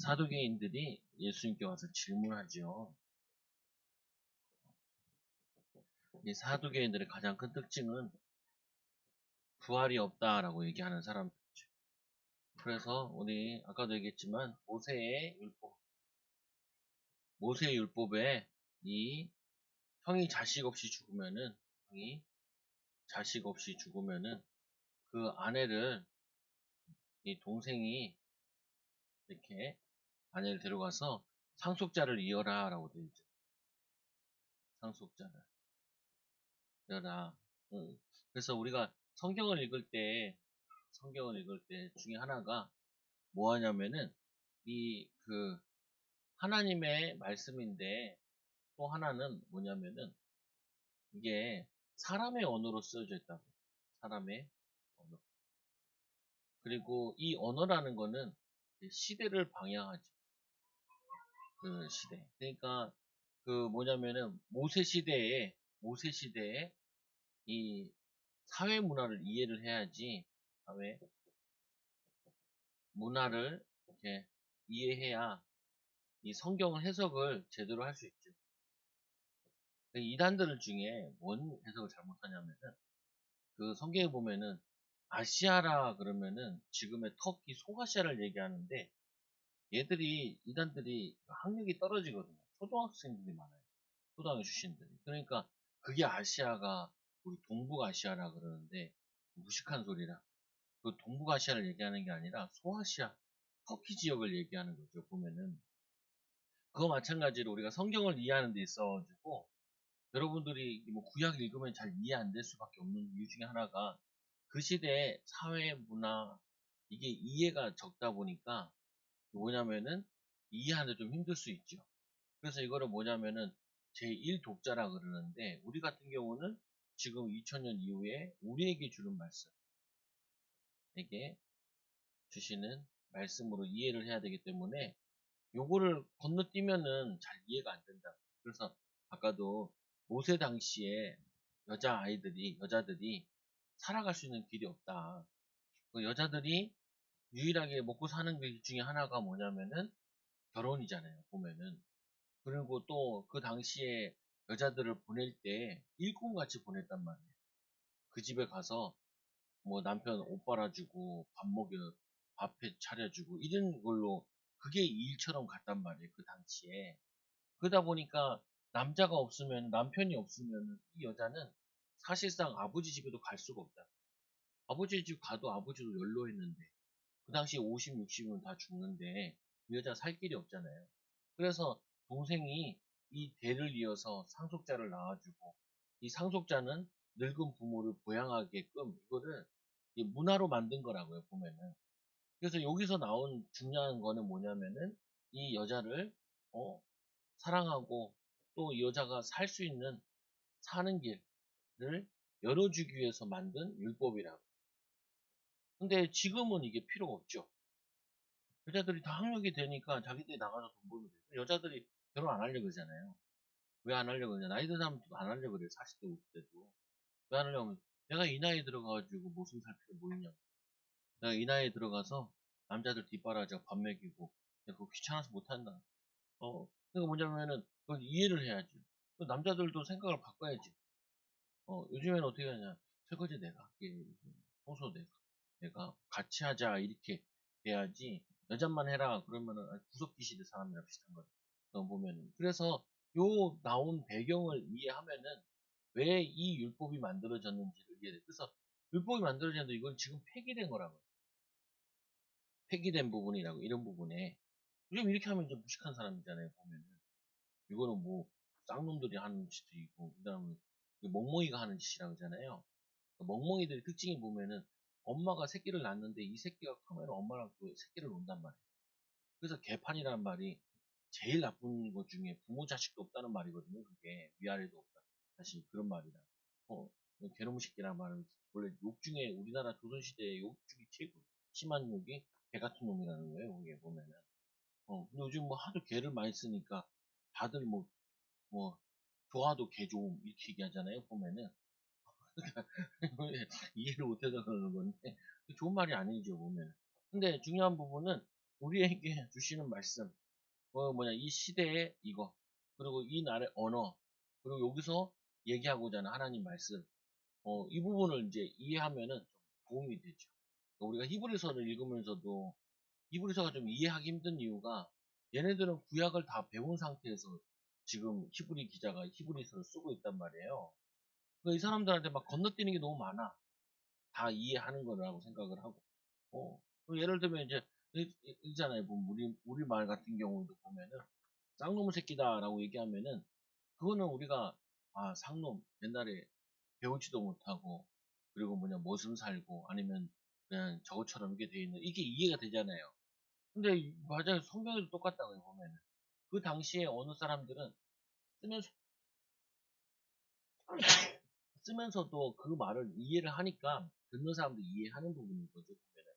사두개인들이 예수님께 와서 질문하죠. 이 사두개인들의 가장 큰 특징은 부활이 없다라고 얘기하는 사람들이죠. 그래서 우리 아까도 얘기했지만 모세의 율법에 이 형이 자식 없이 죽으면은 그 아내를 이 동생이 이렇게 아내를 데려가서 상속자를 이어라라고 되어 있죠. 상속자를 이어라. 그래서 우리가 성경을 읽을 때 중에 하나가 뭐 하냐면은 그 하나님의 말씀인데 또 하나는 뭐냐면은 이게 사람의 언어로 쓰여져 있다고. 사람의 언어. 그리고 이 언어라는 거는 시대를 방향하죠. 그 시대. 그러니까 그 뭐냐면은 모세 시대에 이 사회 문화를 이해를 해야지 사회 문화를 이렇게 이해해야 이 성경을 해석을 제대로 할 수 있죠. 이단들 중에 뭔 해석을 잘못하냐면은 그 성경에 보면은 아시아라 그러면은 지금의 터키 소아시아를 얘기하는데 이단들이 학력이 떨어지거든요. 초등학생들이 많아요. 초등학교 출신들이. 그러니까 그게 아시아가 우리 동북아시아라 그러는데 무식한 소리라. 그 동북아시아를 얘기하는 게 아니라 소아시아, 터키 지역을 얘기하는 거죠. 보면은 그거 마찬가지로 우리가 성경을 이해하는 데 있어가지고 여러분들이 뭐 구약 읽으면 잘 이해 안 될 수밖에 없는 이유 중에 하나가 그 시대의 사회 문화 이게 이해가 적다 보니까 뭐냐면은 이해하는데 좀 힘들 수 있죠. 그래서 이거를 뭐냐면은 제1독자라 그러는데 우리 같은 경우는 지금 2000년 이후에 우리에게 주는 말씀에게 주시는 말씀으로 이해를 해야 되기 때문에 요거를 건너뛰면은 잘 이해가 안 된다. 그래서 아까도 모세 당시에 여자들이 살아갈 수 있는 길이 없다. 그 여자들이 유일하게 먹고 사는 길 중에 하나가 뭐냐면은 결혼이잖아요. 보면은. 그리고 또 그 당시에 여자들을 보낼 때 일꾼같이 보냈단 말이에요. 그 집에 가서 뭐 남편 옷 빨아주고 밥해 차려주고 이런 걸로 그게 일처럼 갔단 말이에요. 그 당시에. 그러다 보니까 남편이 없으면 이 여자는 사실상 아버지 집에도 갈 수가 없다. 아버지 집 가도 아버지도 연로했는데 그 당시 50, 60이면 다 죽는데 이 여자 살 길이 없잖아요. 그래서 동생이 이 대를 이어서 상속자를 낳아주고 이 상속자는 늙은 부모를 보양하게끔 이거를 이 문화로 만든 거라고요, 보면은. 그래서 여기서 나온 중요한 거는 뭐냐면은 이 여자를 어, 사랑하고 또 이 여자가 살 수 있는 사는 길을 열어주기 위해서 만든 율법이라고. 근데 지금은 이게 필요가 없죠. 여자들이 다 학력이 되니까 자기들이 나가서 돈 벌면 돼요. 여자들이 결혼 안 하려고 그러잖아요. 왜 안 하려고 그러냐. 나이 든 사람도 안 하려고 그래요. 40대, 50대도. 왜 안 하려고 하면 내가 이 나이에 들어가가지고 모습 살 필요 뭐 있냐. 내가 이 나이에 들어가서 남자들 뒷바라지고 밥 먹이고 내가 그거 귀찮아서 못한다. 그러니까 뭐냐면은 그걸 이해를 해야지. 남자들도 생각을 바꿔야지. 요즘에는 어떻게 하냐. 설거지 내가 할게. 청소 내가 같이 하자. 이렇게 해야지. 여자만 해라. 그러면은 구석기 시대 사람이랑 비슷한 거야. 보면은. 그래서 요 나온 배경을 이해하면은 왜 이 율법이 만들어졌는지를 이해해. 그래서 율법이 만들어졌는데 이건 지금 폐기된 거라고. 폐기된 부분이라고. 이런 부분에. 요즘 이렇게 하면 이제 무식한 사람이잖아요. 보면은. 이거는 뭐 쌍놈들이 하는 짓도 있고 그다음에 멍멍이가 하는 짓이라고 하잖아요. 멍멍이들의 특징이 보면은 엄마가 새끼를 낳는데 이 새끼가 크면 엄마랑 또 새끼를 논단 말이에요. 그래서 개판이라는 말이 제일 나쁜 것 중에 부모 자식도 없다는 말이거든요. 그게 위아래도 없다. 사실 그런 말이다. 어, 개놈 새끼라는 말은 원래 욕 중에 우리나라 조선시대의 욕 중에 최고 심한 욕이 개 같은 놈이라는 거예요. 그게 보면은. 근데 요즘 뭐 하도 개를 많이 쓰니까 다들 뭐, 좋아도 개 좋음, 이렇게 얘기하잖아요, 보면은. 이해를 못해서 그러는 건데, 좋은 말이 아니죠, 보면. 근데 중요한 부분은 우리에게 주시는 말씀, 이 시대의 이거, 그리고 이 날의 언어, 그리고 여기서 얘기하고자 하는 하나님 말씀, 이 부분을 이제 이해하면은 좀 도움이 되죠. 우리가 히브리서를 읽으면서도 히브리서가 좀 이해하기 힘든 이유가 얘네들은 구약을 다 배운 상태에서 지금 히브리 기자가 히브리서를 쓰고 있단 말이에요. 그러니까 이 사람들한테 막 건너뛰는 게 너무 많아. 다 이해하는 거라고 생각을 하고. 예를 들면 이제 있잖아요. 보면 우리 말 같은 경우도 보면은 쌍놈의 새끼다라고 얘기하면은 그거는 우리가 상놈 옛날에 배우지도 못하고 그리고 머슴 살고 아니면 그냥 저것처럼 이게 돼 있는 이게 이해가 되잖아요. 근데 맞아요. 성경에도 똑같다고요. 보면은 그 당시에 어느 사람들은 쓰면서 쓰면서도 그 말을 이해를 하니까 듣는 사람도 이해하는 부분인 거죠. 보면은.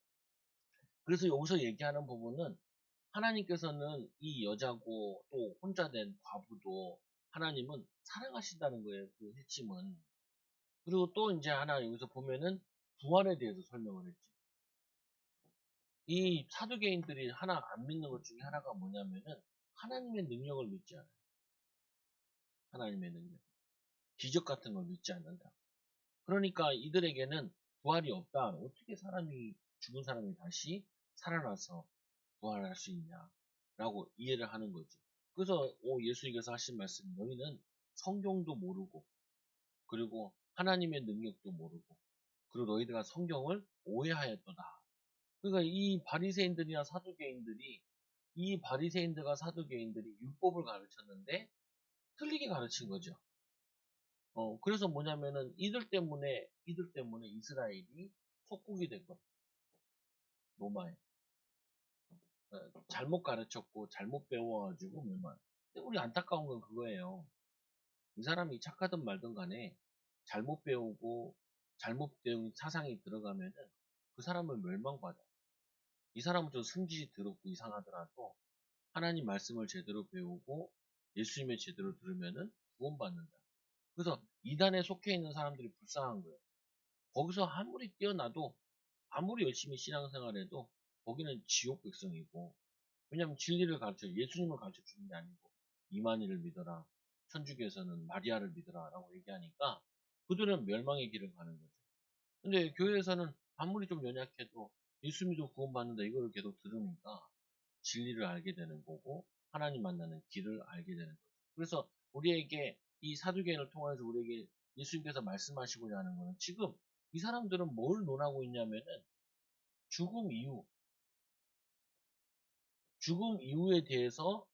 그래서 여기서 얘기하는 부분은 하나님께서는 이 여자고 또 혼자 된 과부도 하나님은 사랑하신다는 거예요. 그 핵심은. 그리고 또 이제 하나 여기서 보면은 부활에 대해서 설명을 했죠. 이 사두개인들이 하나 안 믿는 것 중에 하나가 뭐냐면은 하나님의 능력을 믿지 않아요. 하나님의 능력. 기적 같은 걸 믿지 않는다. 그러니까 이들에게는 부활이 없다. 어떻게 죽은 사람이 다시 살아나서 부활할 수 있냐라고 이해를 하는 거지. 그래서 예수님께서 하신 말씀, 너희는 성경도 모르고 그리고 하나님의 능력도 모르고 그리고 너희들가 성경을 오해하였도다. 그러니까 이 바리새인들이나 사두개인들이 이 바리새인들과 사두개인들이 율법을 가르쳤는데 틀리게 가르친 거죠. 그래서 뭐냐면은 이들 때문에 이스라엘이 속국이 된 거예요. 로마에. 잘못 가르쳤고 잘못 배워가지고 멸망. 근데 우리 안타까운 건 그거예요. 이 사람이 착하든 말든 간에 잘못 배우고 잘못된 사상이 들어가면은 그 사람을 멸망받아. 이 사람은 좀 승질이 더럽고 이상하더라도 하나님 말씀을 제대로 배우고 예수님의 제대로 들으면은 구원받는다. 그래서 이단에 속해 있는 사람들이 불쌍한 거예요. 거기서 아무리 뛰어나도 아무리 열심히 신앙생활해도 거기는 지옥 백성이고 왜냐하면 진리를 예수님을 가르쳐 주는 게 아니고 이만희를 믿어라. 천주교에서는 마리아를 믿어라 라고 얘기하니까 그들은 멸망의 길을 가는 거죠. 근데 교회에서는 아무리 좀 연약해도 예수 믿어 구원받는다 이거를 계속 들으니까 진리를 알게 되는 거고 하나님 만나는 길을 알게 되는 거죠. 그래서 우리에게 이 사두개인을 통해서 우리에게 예수님께서 말씀하시고자 하는 거는 지금 이 사람들은 뭘 논하고 있냐면은 죽음 이후, 죽음 이후에 대해서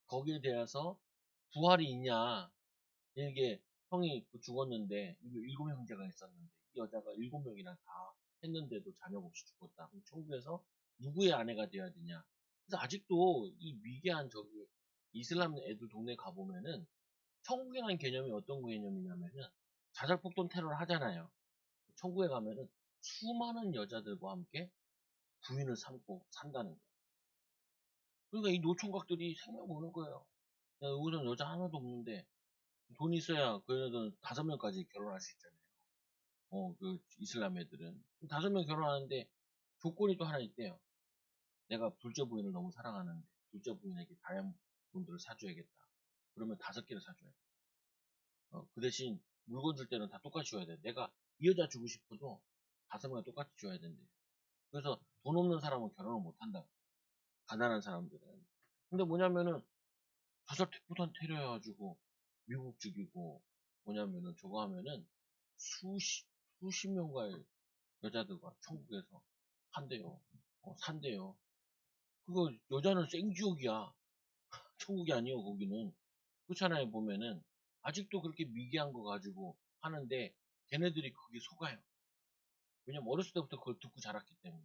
거기에 대해서 부활이 있냐. 이게 형이 죽었는데 일곱 형제가 있었는데 이 여자가 일곱 명이나 다 했는데도 자녀가 없이 죽었다. 그럼 천국에서 누구의 아내가 돼야 되냐. 그래서 아직도 이 미개한 저기 이슬람 애들 동네 가보면은 천국이라는 개념이 어떤 개념이냐면은 자살폭동 테러를 하잖아요. 천국에 가면은 수많은 여자들과 함께 부인을 삼고 산다는 거예요. 그러니까 이 노총각들이 생각 보는 거예요. 야, 여기서는 여자 하나도 없는데 돈 있어야 그 애들은 5명까지 결혼할 수 있잖아요. 그 이슬람 애들은 5명 결혼하는데 조건이 또 하나 있대요. 내가 둘째 부인을 너무 사랑하는데 둘째 부인에게 다이아몬드를 사줘야겠다. 그러면 5개를 사줘야 돼. 그 대신 물건 줄 때는 다 똑같이 줘야 돼. 내가 이 여자 주고 싶어도 5명이 똑같이 줘야 된대. 그래서 돈 없는 사람은 결혼을 못 한다. 가난한 사람들은. 근데 뭐냐면은 자살폭탄 테러해가지고 미국 죽이고 뭐냐면은 저거 하면은 수십 명가의 여자들과 천국에서 한대요. 산대요. 그거 여자는 생지옥이야. 천국이 아니에요 거기는. 그렇잖아요 보면은 아직도 그렇게 미개한 거 가지고 하는데 걔네들이 그게 속아요. 왜냐면 어렸을 때부터 그걸 듣고 자랐기 때문에.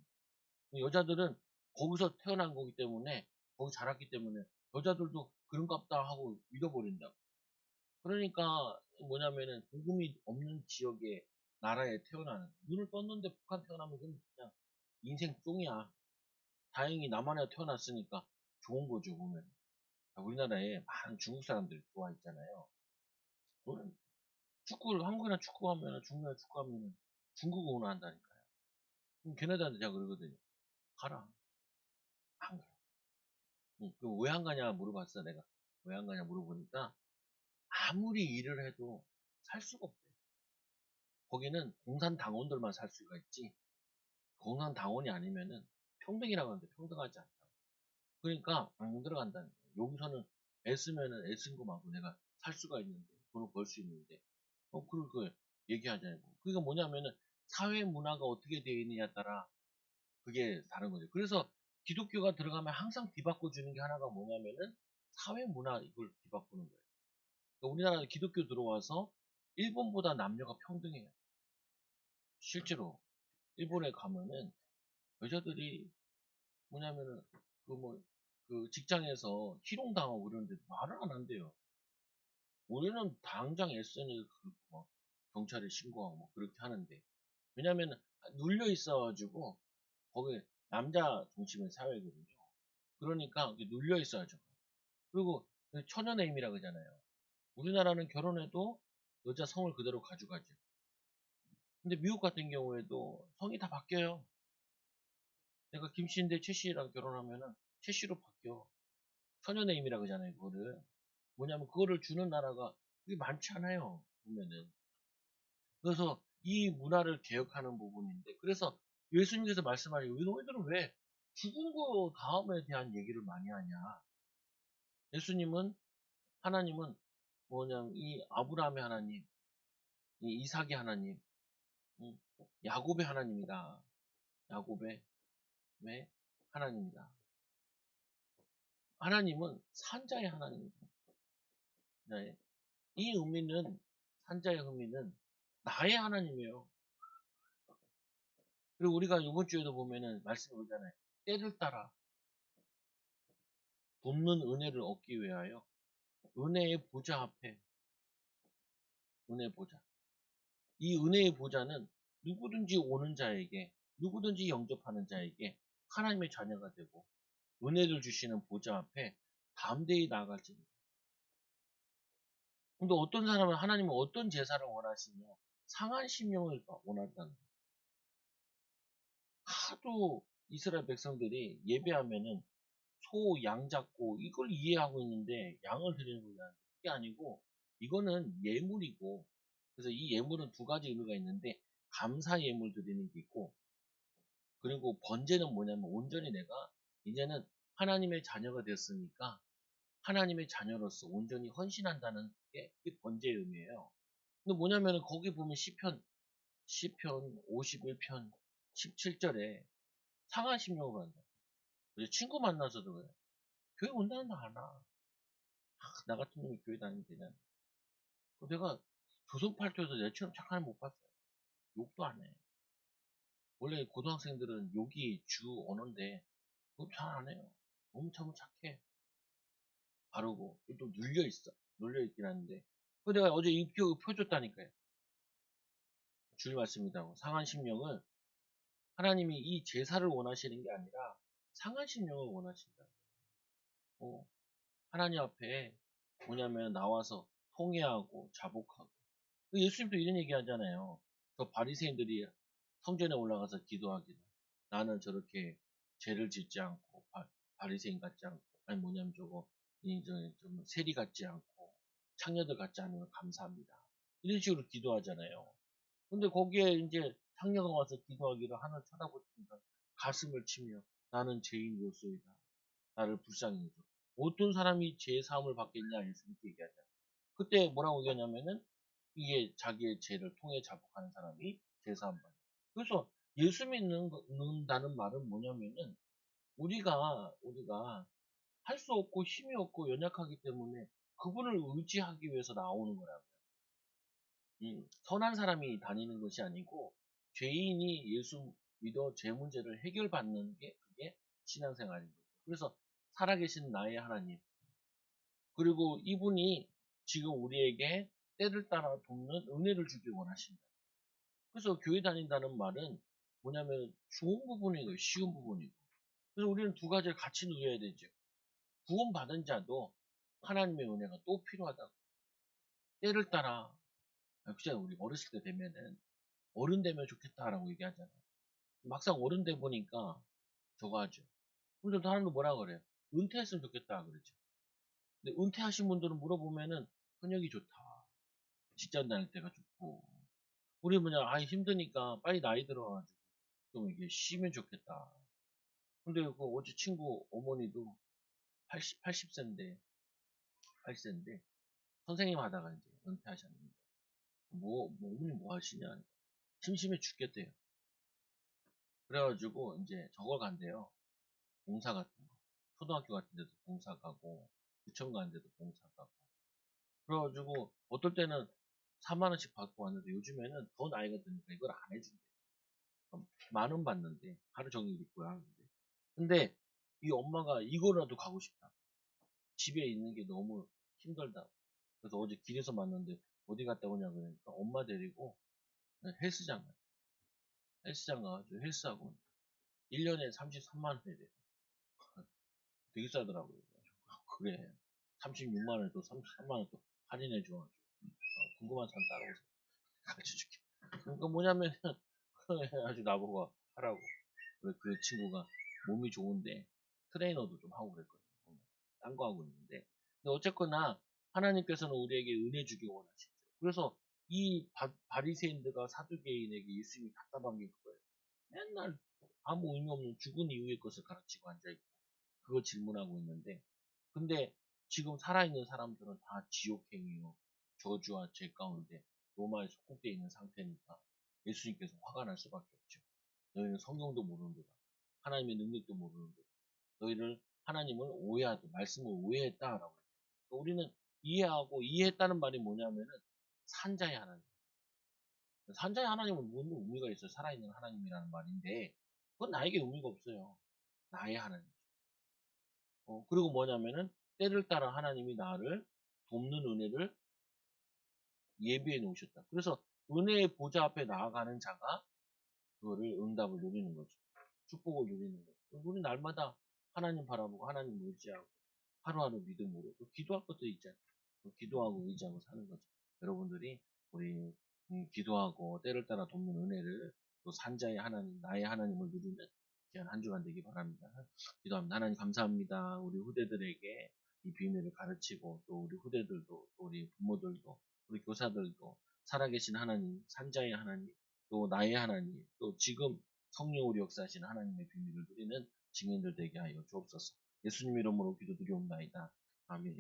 여자들은 거기서 태어난 거기 때문에 거기 자랐기 때문에 여자들도 그런갑다 하고 믿어버린다. 그러니까 뭐냐면은 복음이 없는 지역의 나라에 태어나는 눈을 떴는데 북한 태어나면 그냥 인생 쫑이야. 다행히 남한에 태어났으니까 좋은 거죠 보면. 우리나라에 많은 중국 사람들이 들어와 있잖아요. 너는 축구를 한국이나 축구하면 중국이나 축구하면 중국 응원한다니까요. 그럼 걔네들한테 제가 그러거든요. 가라. 그럼 왜 안 가냐 물어봤어, 내가. 왜 안 가냐 물어보니까 아무리 일을 해도 살 수가 없대. 거기는 공산당원들만 살 수가 있지, 공산당원이 아니면은 평등이라고 하는데 평등하지 않다. 그러니까 안 들어간다는 거야. 여기서는 애쓰면은 애쓴 거 말고 내가 살 수가 있는데, 돈을 벌 수 있는데, 그걸 얘기하자고. 그러니까 뭐냐면은 사회 문화가 어떻게 되어 있느냐에 따라 그게 다른 거죠. 그래서 기독교가 들어가면 항상 뒤바꿔 주는 게 하나가 뭐냐면은 사회 문화, 이걸 뒤바꾸는 거예요. 그러니까 우리나라 기독교 들어와서 일본보다 남녀가 평등해요. 실제로 일본에 가면은 여자들이 뭐냐면은 그 뭐 그 직장에서 희롱당하고 그러는데 말을 안 한대요. 우리는 당장 SNS 긁고 막 경찰에 신고하고 막 그렇게 하는데, 왜냐면 눌려 있어가지고 거기 남자 중심의 사회거든요. 그러니까 눌려 있어야죠. 그리고 처녀의 힘이라 그러잖아요. 우리나라는 결혼해도 여자 성을 그대로 가져가죠. 근데 미국 같은 경우에도 성이 다 바뀌어요. 내가 김씨인데 최씨랑 결혼하면은 최씨로 바뀌어. 천연의 힘이라 그러잖아요, 그거를. 뭐냐면 그거를 주는 나라가 그게 많지 않아요, 보면은. 그래서 이 문화를 개혁하는 부분인데, 그래서 예수님께서 말씀하시고, 너희들은 왜 죽은 거 다음에 대한 얘기를 많이 하냐. 예수님은, 하나님은 뭐냐면 이 아브라함의 하나님, 이 이삭의 하나님, 음, 야곱의 하나님이다. 야곱의 하나님이다. 하나님은 산자의 하나님입니다. 네. 이 의미는, 산자의 의미는 나의 하나님이에요. 그리고 우리가 이번 주에도 보면은 말씀이 오잖아요. 때를 따라 돕는 은혜를 얻기 위하여 은혜의 보좌 앞에, 은혜의 보좌. 이 은혜의 보좌는 누구든지 오는 자에게, 누구든지 영접하는 자에게 하나님의 자녀가 되고 은혜를 주시는 보좌 앞에 담대히 나아갈지니다. 근데 어떤 사람은, 하나님은 어떤 제사를 원하시냐? 상한 심령을 원한다는 거예요. 하도 이스라엘 백성들이 예배하면은 소, 양 잡고 이걸 이해하고 있는데 양을 드리는 거냐? 그게 아니고 이거는 예물이고, 그래서 이 예물은 두 가지 의미가 있는데 감사 예물 드리는 게 있고, 그리고 번제는 뭐냐면 온전히 내가 이제는 하나님의 자녀가 됐으니까 하나님의 자녀로서 온전히 헌신한다는 게 번제의 의미예요. 근데 뭐냐면은 거기 보면 시편 51편 17절에 상한 심령으로 한다. 그래서 친구 만나서도 그래. 교회 온다는 거 알아. 나 같은 놈이 교회 다니면 되냐. 내가 조선팔도에서 내처럼 착한 못 봤어요. 욕도 안 해. 원래 고등학생들은 욕이 주 언어인데 그거 잘 안 해요. 너무 참 착해. 바르고 또 눌려있어. 눌려있긴 한데 그 내가 어제 이 펴줬다니까요. 주일 말씀이라고. 상한 심령을, 하나님이 이 제사를 원하시는 게 아니라 상한 심령을 원하신다. 하나님 앞에 뭐냐면 나와서 통회하고 자복하고. 예수님도 이런 얘기 하잖아요. 저 바리새인들이 성전에 올라가서 기도하기를, 나는 저렇게 죄를 짓지 않고 바리새인 같지 않고, 아니 뭐냐면 저거 좀 세리 같지 않고 창녀들 같지 않으면 감사합니다. 이런 식으로 기도하잖아요. 근데 거기에 이제 창녀가 와서 기도하기를 하늘 쳐다보니까 가슴을 치며 나는 죄인이었소이다. 나를 불쌍히 여겨. 어떤 사람이 죄 사함을 받겠냐 예수님께 얘기하잖아요. 그때 뭐라고 얘기하냐면은 이게 자기의 죄를 통해 자복하는 사람이 죄 사함 받는다. 그래서 예수 믿는다는 말은 뭐냐면은 우리가 할 수 없고 힘이 없고 연약하기 때문에 그분을 의지하기 위해서 나오는 거라고요. 선한 사람이 다니는 것이 아니고 죄인이 예수 믿어 죄 문제를 해결받는 게 그게 신앙생활인 거죠. 그래서 살아계신 나의 하나님, 그리고 이분이 지금 우리에게 때를 따라 돕는 은혜를 주길 원하신다. 그래서 교회 다닌다는 말은 뭐냐면 좋은 부분이고 쉬운 부분이고, 그래서 우리는 두 가지를 같이 누려야 되죠. 구원받은 자도 하나님의 은혜가 또 필요하다고. 때를 따라, 그냥 우리 어렸을 때 되면은 어른 되면 좋겠다라고 얘기하잖아요. 막상 어른 돼 보니까 저거 하죠. 근데 사람도 뭐라 그래요? 은퇴했으면 좋겠다 그러죠. 근데 은퇴하신 분들은 물어보면은 현역이 좋다. 직장 다닐 때가 좋고. 우리 뭐냐, 힘드니까 빨리 나이 들어가지고 좀 이게 쉬면 좋겠다. 근데 그 어제 친구 어머니도 80세인데, 80세인데, 선생님 하다가 이제 은퇴하셨는데, 어머니 뭐 하시냐? 심심해 죽겠대요. 그래가지고 이제 저거 간대요. 봉사 같은 거. 초등학교 같은 데도 봉사 가고, 구청 가는 데도 봉사 가고. 그래가지고 어떨 때는 4만 원씩 받고 왔는데 요즘에는 더 나이가 드니까 이걸 안 해준대. 10,000원 받는데 하루 종일 있고 하는데. 근데 이 엄마가 이거라도 가고 싶다. 집에 있는 게 너무 힘들다. 그래서 어제 길에서 만났는데 어디 갔다 오냐 그러니까 엄마 데리고 헬스장 가. 헬스장 가가지고 헬스하고 1년에 33만 원 해야 돼. 되게 싸더라고요. 그래. 36만 원에 또 33만 원 또 할인해 줘가지고 궁금한 사람 따라오세요. 가르쳐 줄게. 그러니까 뭐냐면 아주 나보고 하라고. 그 친구가 몸이 좋은데 트레이너도 좀 하고 그랬거든요. 딴 거 하고 있는데. 근데 어쨌거나 하나님께서는 우리에게 은혜 주기 원하시죠. 그래서 이 바리새인들과 사두개인에게 예수님이 답답한 게 그거예요. 맨날 아무 의미 없는 죽은 이후의 것을 가르치고 앉아있고 그거 질문하고 있는데 근데 지금 살아있는 사람들은 다 지옥행이요. 저주와 죄 가운데 로마에 속국되어 있는 상태니까 예수님께서 화가 날 수밖에 없죠. 너희는 성경도 모르는도다. 하나님의 능력도 모르는도다. 너희를 하나님을 오해하고 말씀을 오해했다라고 해요. 그러니까 우리는 이해하고 이해했다는 말이 뭐냐면은 산자의 하나님. 산자의 하나님은 무슨 의미가 있어요? 살아있는 하나님이라는 말인데 그건 나에게 의미가 없어요. 나의 하나님. 그리고 뭐냐면은 때를 따라 하나님이 나를 돕는 은혜를 예비해 놓으셨다. 그래서 은혜의 보좌 앞에 나아가는 자가 그거를 응답을 누리는 거죠. 축복을 누리는 거죠. 우리 날마다 하나님 바라보고 하나님 의지하고 하루하루 믿음으로 또 기도할 것도 있잖아요. 기도하고 의지하고 사는 거죠. 여러분들이 우리 기도하고 때를 따라 돕는 은혜를 또 산자의 하나님, 나의 하나님을 누리는 귀한 한 주간 되기 바랍니다. 기도합니다. 하나님 감사합니다. 우리 후대들에게 이 비밀을 가르치고 또 우리 후대들도 또 우리 부모들도 우리 교사들도 살아계신 하나님, 산자의 하나님, 또 나의 하나님, 또 지금 성령으로 역사하시는 하나님의 비밀을 누리는 증인들 되게 하여 주옵소서. 예수님 이름으로 기도드리옵나이다. 아멘.